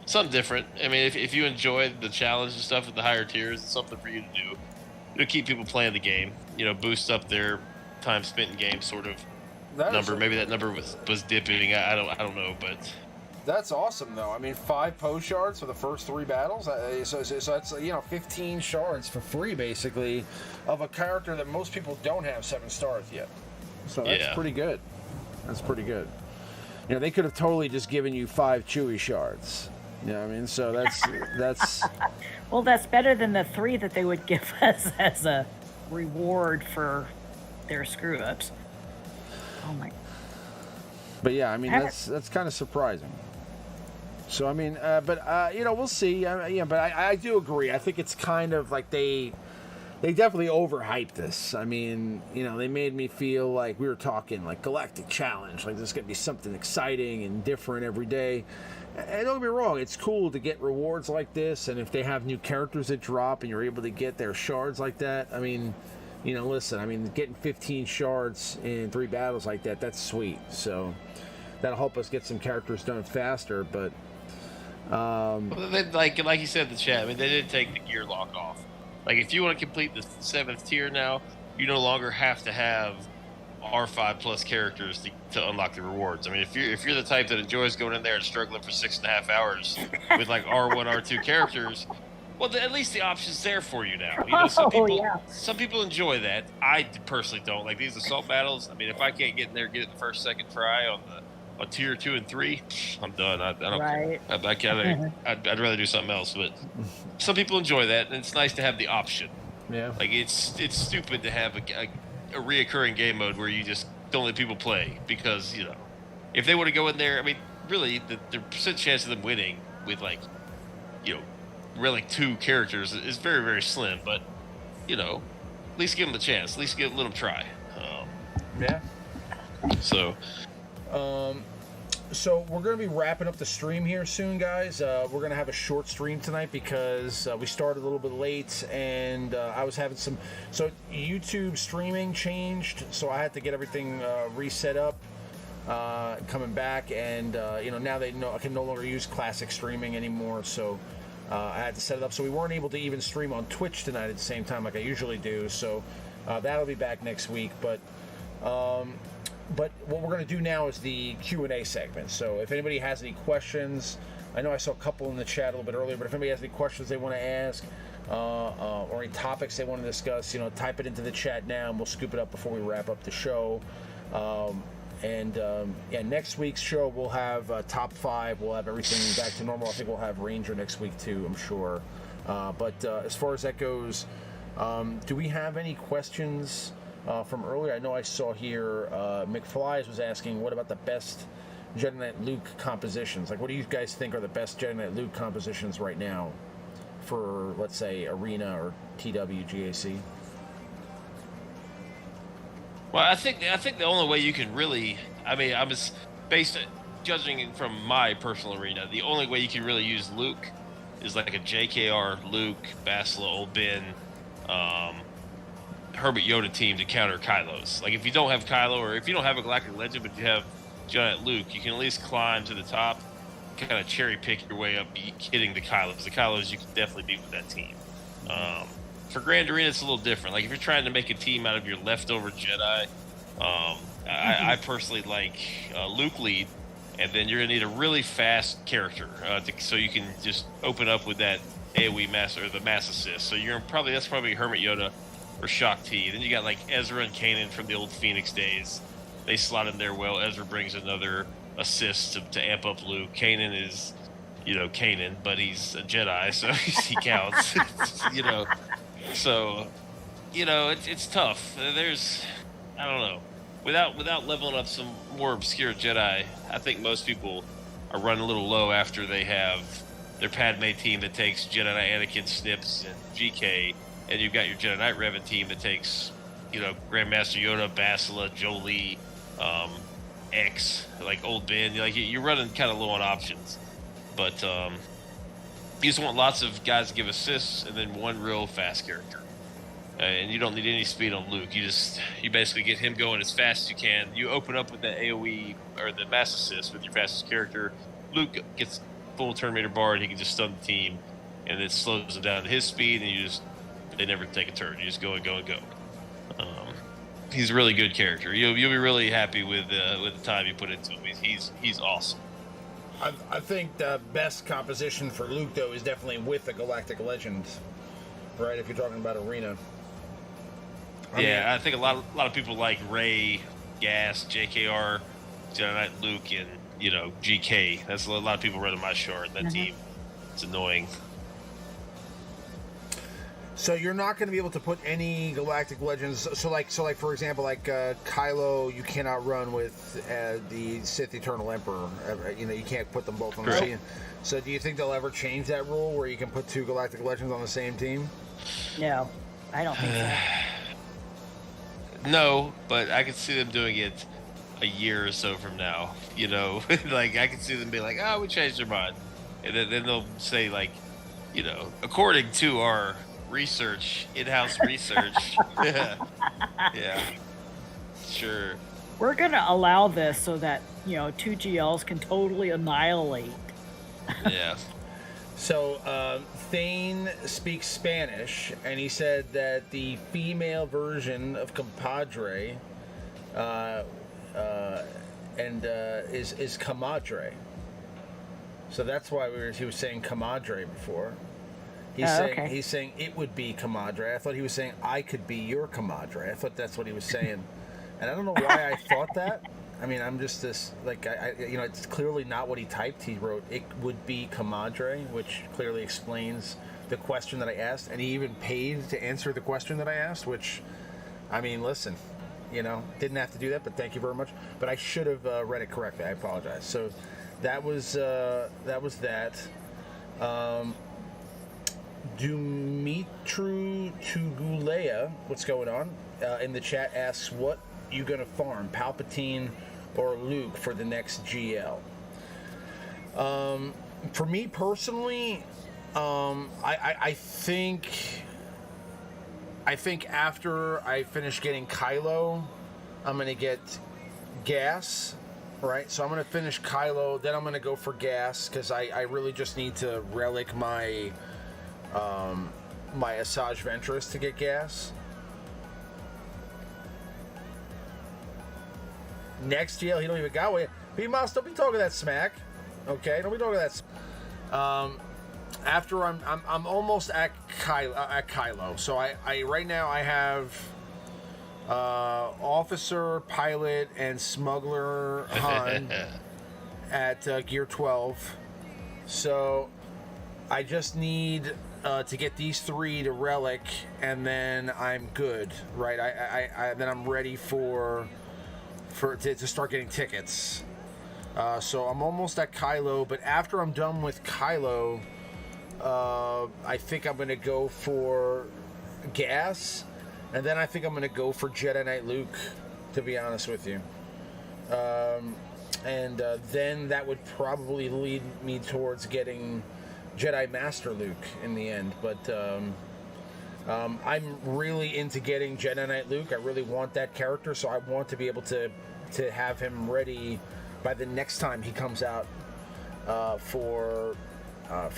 B: something different. I mean, if you enjoy the challenge and stuff at the higher tiers, it's something for you to do. It'll keep people playing the game. Boost up their time spent in game sort of number. Maybe that number was dipping. I don't know, but
A: that's awesome though. I mean, 5 post shards for the first 3 battles. So that's 15 shards for free basically of a character that most people don't have 7 stars yet. So that's pretty good. That's pretty good. They could have totally just given you 5 Chewie shards. You know what I mean? So that's
C: well, that's better than the 3 that they would give us as a reward for their screw ups. Oh my.
A: But yeah, I mean that's kind of surprising. So I mean, we'll see. But I do agree. I think it's kind of like they definitely overhyped this. I mean, they made me feel like we were talking like Galactic Challenge, like there's gonna be something exciting and different every day. And don't get me wrong, it's cool to get rewards like this, and if they have new characters that drop and you're able to get their shards like that, I mean, listen, I mean, getting 15 shards in 3 battles like that, that's sweet. So that'll help us get some characters done faster, but
B: like you said in the chat, I mean, they did take the gear lock off. Like, if you want to complete the 7th tier now, you no longer have to have R5 plus characters to unlock the rewards. I mean, if you're the type that enjoys going in there and struggling for 6.5 hours with like R1, R2 characters, well, at least the option's there for you now. Some people enjoy that. I personally don't. Like these assault battles. I mean, if I can't get in there, get it the first, second try on tier 2 and 3, I'm done. I don't. Right. I'd rather do something else. But some people enjoy that, and it's nice to have the option.
A: Yeah. Like
B: it's stupid to have a reoccurring game mode where you just don't let people play because if they want to go in there, I mean, really the percent chance of them winning with really 2 characters is very, very slim. But at least give them the chance. At least let them try.
A: Yeah.
B: So
A: we're going to be wrapping up the stream here soon, guys. We're going to have a short stream tonight because we started a little bit late, and I was having some... So YouTube streaming changed, so I had to get everything reset up, coming back, and now I can no longer use classic streaming anymore, so I had to set it up. So we weren't able to even stream on Twitch tonight at the same time like I usually do, so that'll be back next week, But what we're going to do now is the Q&A segment. So if anybody has any questions, I know I saw a couple in the chat a little bit earlier, but if anybody has any questions they want to ask or any topics they want to discuss, type it into the chat now, and we'll scoop it up before we wrap up the show. Next week's show we'll have top 5. We'll have everything back to normal. I think we'll have Ranger next week too, I'm sure. But as far as that goes, do we have any questions from earlier? I know I saw here McFly's was asking, what about the best Jedi Knight Luke compositions? Like, what do you guys think are the best Jedi Knight Luke compositions right now for, let's say, Arena or TWGAC?
B: Well, I think the only way you can really, I mean, I was judging from my personal Arena, the only way you can really use Luke is like a JKR, Luke, Bastila, Old Ben, Herbert Yoda team to counter Kylo's. Like, if you don't have Kylo, or if you don't have a Galactic Legend, but you have Giant Luke, you can at least climb to the top, kind of cherry pick your way up, hitting the Kylos. The Kylos you can definitely beat with that team. For Grand Arena, it's a little different. Like, if you're trying to make a team out of your leftover Jedi, I personally like Luke lead, and then you're gonna need a really fast character so you can just open up with that AoE mass or the mass assist. So that's probably Hermit Yoda or Shock T. Then you got like Ezra and Kanan from the old Phoenix days. They slot in there well. Ezra brings another assist to amp up Luke. Kanan is, Kanan, but he's a Jedi, so he counts. So, it's tough. There's, I don't know. Without leveling up some more obscure Jedi, I think most people are running a little low after they have their Padme team that takes Jedi Knight Anakin, Snips, and GK, and you've got your Jedi Knight Revan team that takes, Grandmaster Yoda, Bastila, Jolee, X, like Old Ben. Like, you're running kind of low on options, but you just want lots of guys to give assists and then one real fast character. And you don't need any speed on Luke. You basically get him going as fast as you can. You open up with that AoE or the mass assist with your fastest character. Luke gets full turn meter bar, and he can just stun the team, and it slows them down to his speed, and they never take a turn. You just go and go and go. He's a really good character. You'll be really happy with the time you put into him. He's awesome.
A: I think the best composition for Luke, though, is definitely with the Galactic Legends, right? If you're talking about Arena.
B: I think a lot of people like Rey, Gas, JKR, Jedi Knight Luke, and GK. That's a lot of people running my shard. That team, it's annoying.
A: So you're not going to be able to put any Galactic Legends. So like for example, like Kylo, you cannot run with the Sith Eternal Emperor. You can't put them both on the team. So do you think they'll ever change that rule where you can put 2 Galactic Legends on the same team?
C: No, I don't think so.
B: No, but I could see them doing it a year or so from now. Like I could see them be like, "Oh, we changed our mind," and then they'll say like, according to our in-house research. Yeah, sure.
C: We're gonna allow this so that 2 GLs can totally annihilate.
B: Yeah.
A: So Thane speaks Spanish, and he said that the female version of compadre is comadre. So that's why he was saying comadre before. He's saying it would be comadre. I thought he was saying I could be your comadre. I thought that's what he was saying, and I don't know why I thought that. I mean, I'm just this it's clearly not what he typed. He wrote it would be comadre, which clearly explains the question that I asked, and he even paid to answer the question that I asked. Which, I mean, listen, didn't have to do that, but thank you very much. But I should have read it correctly. I apologize. So that was that. Dumitru Tugulea, what's going on? In the chat asks, what you gonna farm, Palpatine or Luke for the next GL? For me personally, I think after I finish getting Kylo, I'm gonna get Gas. Right, so I'm gonna finish Kylo, then I'm gonna go for Gas because I really just need to relic my Asajj Ventress to get Gas. Next GL, he don't even got one. B-Mouse, don't be talking that smack. Okay, don't be talking that. After I'm almost at Kylo. So I right now I have Officer, Pilot, and Smuggler Han at Gear 12. So I just need to get these 3 to relic, and then I'm good, right? Then I'm ready to start getting tickets. So I'm almost at Kylo, but after I'm done with Kylo, I think I'm going to go for Gas, and then I think I'm going to go for Jedi Knight Luke, to be honest with you. And then that would probably lead me towards getting Jedi Master Luke in the end, but I'm really into getting Jedi Knight Luke. I really want that character, so I want to be able to have him ready by the next time he comes out for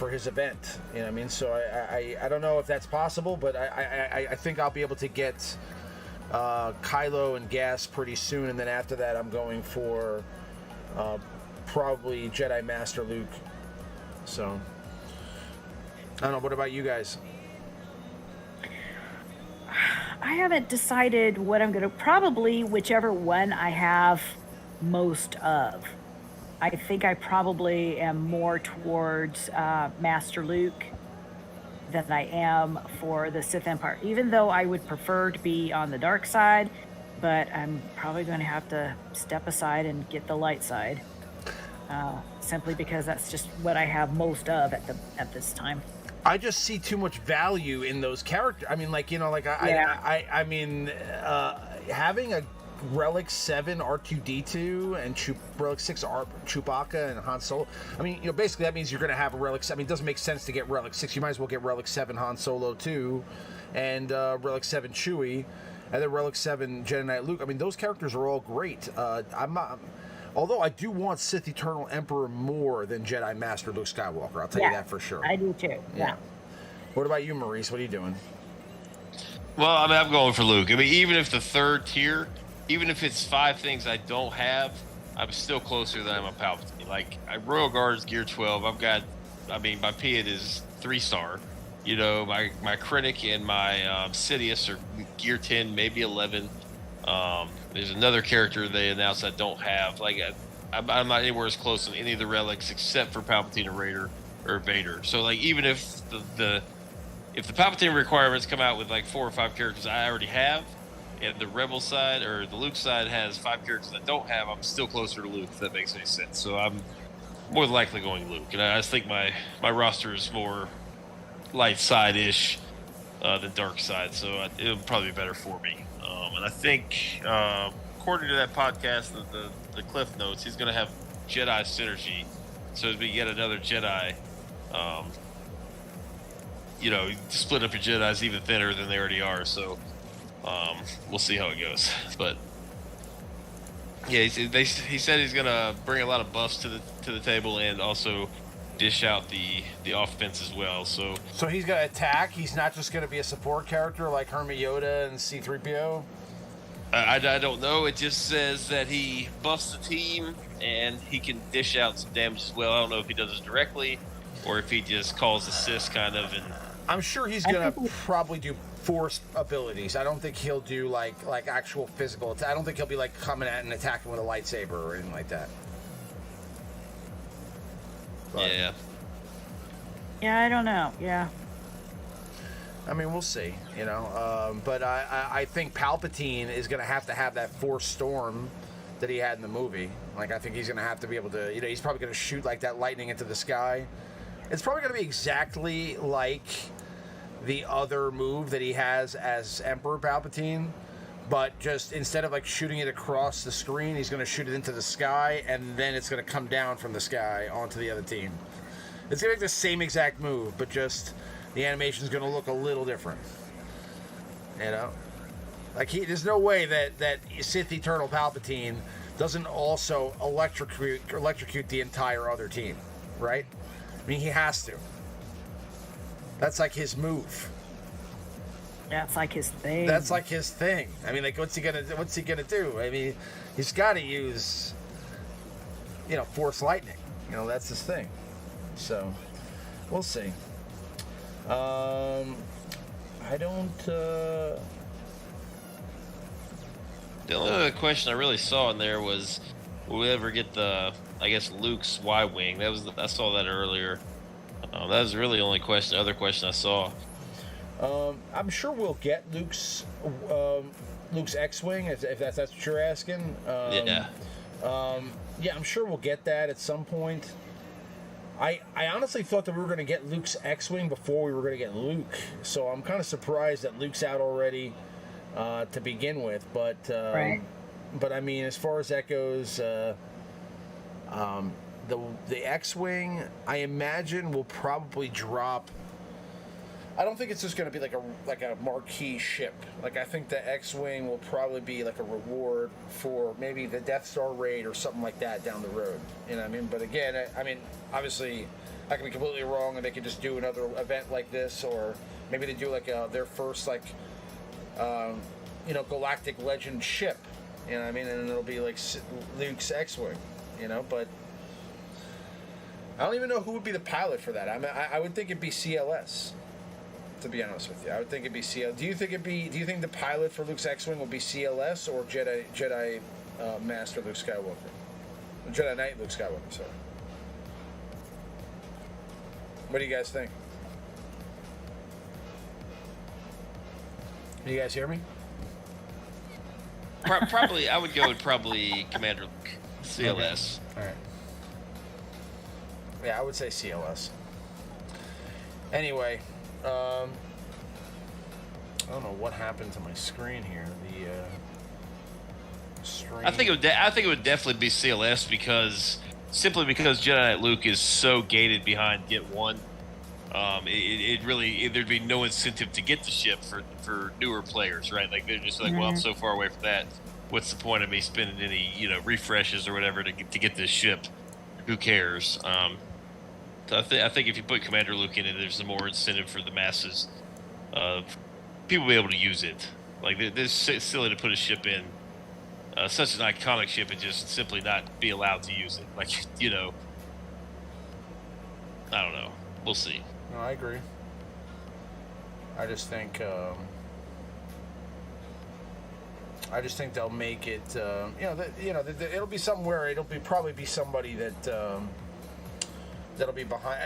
A: his event. You know what I mean? So I don't know if that's possible, but I think I'll be able to get Kylo and Gas pretty soon, and then after that I'm going for probably Jedi Master Luke. So I don't know. What about you guys?
C: I haven't decided what I'm going to... Probably whichever one I have most of. I think I probably am more towards Master Luke than I am for the Sith Empire. Even though I would prefer to be on the dark side, but I'm probably going to have to step aside and get the light side. Simply because that's just what I have most of at this time.
A: I just see too much value in those characters. I mean, I mean, having a Relic 7 R2-D2 and Relic 6 Chewbacca and Han Solo. I mean, basically that means you're going to have a Relic 7. I mean, it doesn't make sense to get Relic 6. You might as well get Relic 7 Han Solo too, and Relic 7 Chewie, and then Relic 7 Jedi Knight Luke. I mean, those characters are all great. Although I do want Sith Eternal Emperor more than Jedi Master Luke Skywalker. I'll tell you that for sure.
C: I do too. Yeah.
A: What about you, Maurice? What are you doing?
B: Well, I mean, I'm going for Luke. I mean, even if the third tier, even if it's 5 things I don't have, I'm still closer than I'm a Palpatine. Like, Royal Guard's Gear 12. I've got, I mean, my Piet is 3-star. You know, my Krennic and my Sidious are Gear 10, maybe 11. There's another character they announced I don't have. Like, I'm not anywhere as close to any of the relics except for Palpatine or Raider or Vader. So, like, even if the Palpatine requirements come out with like 4 or 5 characters I already have, and the Rebel side or the Luke side has 5 characters I don't have, I'm still closer to Luke, if that makes any sense. So I'm more than likely going Luke. And I just think my roster is more light side-ish than dark side, so it'll probably be better for me. And I think, according to that podcast, the Cliff Notes, he's going to have Jedi synergy. So as we get another Jedi, you know, split up your Jedis even thinner than they already are. So we'll see how it goes. But yeah, he said he's going to bring a lot of buffs to the table and also dish out the offense as well. So
A: he's going to attack. He's not just going to be a support character like Hermit Yoda and C-3PO.
B: I don't know. It just says that he buffs the team and he can dish out some damage as well. I don't know if he does it directly or if he just calls assists kind of. And
A: I'm sure he's going to probably do force abilities. I don't think he'll do like actual physical. I don't think he'll be like coming at and attacking with a lightsaber or anything like that. But,
C: yeah, I don't know. Yeah.
A: I mean, we'll see, you know. But I think Palpatine is going to have that Force Storm that he had in the movie. Like, I think he's going to have to be able to, you know, he's probably going to shoot like that lightning into the sky. It's probably going to be exactly like the other move that he has as Emperor Palpatine, but just instead of like shooting it across the screen, he's going to shoot it into the sky, and then it's going to come down from the sky onto the other team. It's going to be the same exact move, but just the animation is going to look a little different. You know? Like, there's no way that Sith Eternal Palpatine doesn't also electrocute the entire other team, right? I mean, he has to. That's like his move.
C: That's like his thing.
A: That's like his thing. I mean, like, what's he gonna do? I mean, he's got to use, you know, Force Lightning. You know, that's his thing. So, we'll see. I don't.
B: The only other question I really saw in there was, will we ever get the, I guess, Luke's Y-wing? I saw that earlier. That was really the only other question I saw.
A: I'm sure we'll get Luke's X-wing if that's what you're asking.
B: Yeah,
A: I'm sure we'll get that at some point. I honestly thought that we were going to get Luke's X-wing before we were going to get Luke, so I'm kind of surprised that Luke's out already to begin with. But
C: right.
A: But I mean, as far as that goes, the X-wing, I imagine, will probably drop. I don't think it's just going to be like a marquee ship. Like, I think the X-wing will probably be like a reward for maybe the Death Star raid or something like that down the road. You know what I mean? But again, I mean, obviously, I can be completely wrong, and they could just do another event like this, or maybe they do like their first Galactic Legend ship. You know what I mean? And it'll be like Luke's X-wing. You know, but I don't even know who would be the pilot for that. I mean, I would think it'd be CLS. To be honest with you, I would think it'd be CLS. Do you think the pilot for Luke's X-wing will be CLS or Jedi Master Luke Skywalker? Jedi Knight Luke Skywalker, sorry. What do you guys think? Do you guys hear me?
B: Probably, I would go with Commander Luke, CLS.
A: Okay. All right. Yeah, I would say CLS. Anyway. I don't know what happened to my screen here. The stream.
B: I think it would definitely be CLS simply because Jedi Knight Luke is so gated behind Get 1. There'd be no incentive to get the ship for newer players, right? Like, they're just like, well, I'm so far away from that. what's the point of me spending any, refreshes or whatever to get this ship? Who cares? So I think if you put Commander Luke in it, there's some more incentive for the masses of people to be able to use it. Like, it's silly to put a ship in, such an iconic ship, and just simply not be allowed to use it. Like, I don't know. We'll see.
A: No, I agree. I just think they'll make it. It'll be somewhere. It'll probably be somebody that that'll be behind.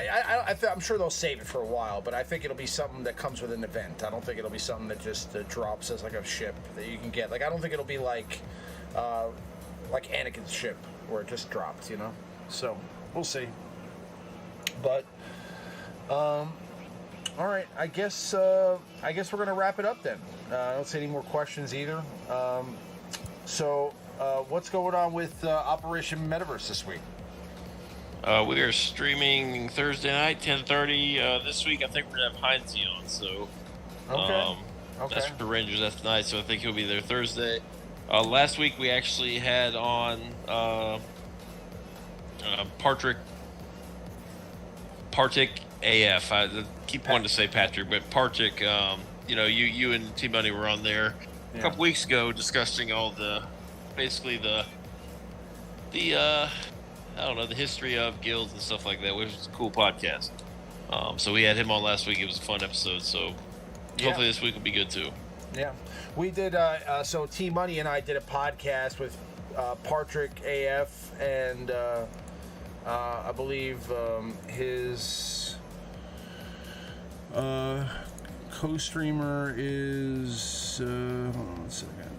A: I'm sure they'll save it for a while, but I think it'll be something that comes with an event. I don't think it'll be something that just drops as like a ship that you can get. Like, I don't think it'll be like Anakin's ship where it just dropped. So we'll see. But all right, I guess we're gonna wrap it up then. I don't see any more questions either. So what's going on with Operation Metaverse this week?
B: We are streaming Thursday night, 10:30. This week, I think we're gonna have Heinze on. So,
A: okay.
B: That's for Rangers. That's tonight. So I think he'll be there Thursday. Last week we actually had on Partrick AF. I keep wanting to say Patrick, but Partrick. You and TMoney were on there a couple weeks ago discussing all the the history of guilds and stuff like that, which was a cool podcast. So we had him on last week. It was a fun episode. So hopefully this week will be good too. Yeah,
A: we did. So TMoney and I did a podcast with Partrick AF and I believe his co-streamer is. Hold on 1 second.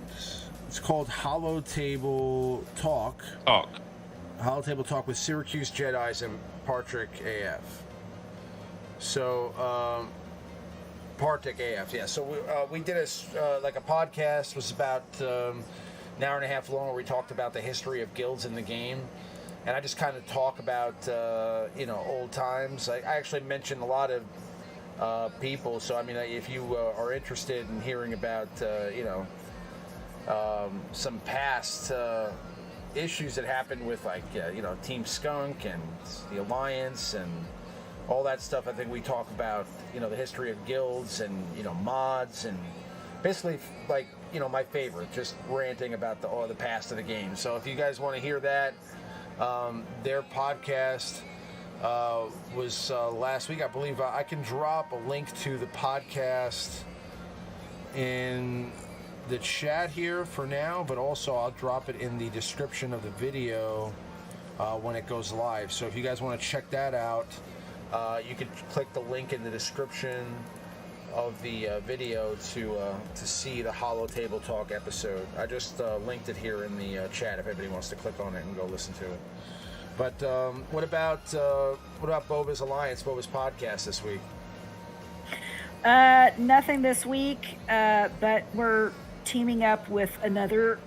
A: It's called Hollow Table Talk. Hollow Table Talk with Syracuse Jedis and Partrick AF. So, Partrick AF, yeah. So we did a podcast. It was about an hour and a half long, where we talked about the history of guilds in the game, and I just kind of talk about old times. I actually mentioned a lot of people. So I mean, if you are interested in hearing about some past issues that happened with Team Skunk and the Alliance and all that stuff, I think we talk about the history of guilds and mods and basically my favorite, just ranting about the past of the game. So if you guys want to hear that, their podcast was last week, I believe. I can drop a link to the podcast in the chat here for now, but also I'll drop it in the description of the video when it goes live. So if you guys want to check that out, you can click the link in the description of the video to see the Hollow Table Talk episode. I just linked it here in the chat if anybody wants to click on it and go listen to it. But what about Boba's Alliance, Boba's podcast this week?
C: Nothing this week, but we're teaming up with another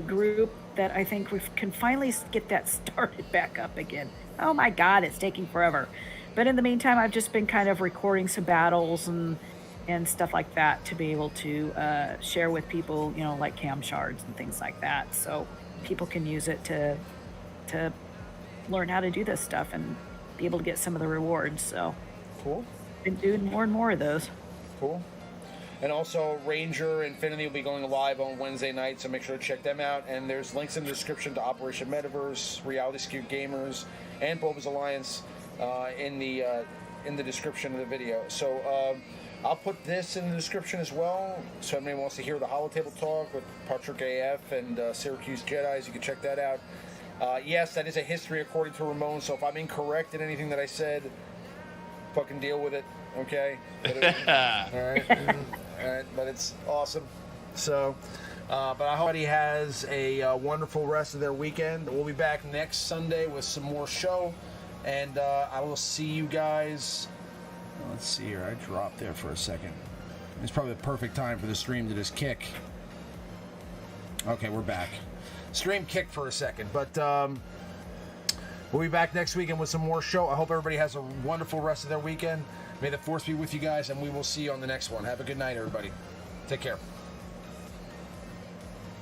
C: group that I think we can finally get that started back up again. Oh my God, it's taking forever. But in the meantime, I've just been kind of recording some battles and stuff like that to be able to share with people, like cam shards and things like that. So people can use it to learn how to do this stuff and be able to get some of the rewards. So
A: cool.
C: Been doing more and more of those.
A: Cool. And also, RangerJ1999 will be going live on Wednesday night, so make sure to check them out. And there's links in the description to Operation Metaverse, Reality Skewed Gamers, and Boba's Alliance in the description of the video. So I'll put this in the description as well. So if anybody wants to hear the Hollow Table Talk with Partrick AF and Syracuse Jedis, you can check that out. Yes, that is a history according to Ramon. So if I'm incorrect in anything that I said, fucking deal with it, okay? All right. All right, but it's awesome. So, but I hope he has a wonderful rest of their weekend. We'll be back next Sunday with some more show, and I will see you guys. Let's see here. I dropped there for a second. It's probably the perfect time for the stream to just kick. Okay, we're back. Stream kicked for a second, but we'll be back next weekend with some more show. I hope everybody has a wonderful rest of their weekend. May the force be with you guys, and we will see you on the next one. Have a good night, everybody. Take care.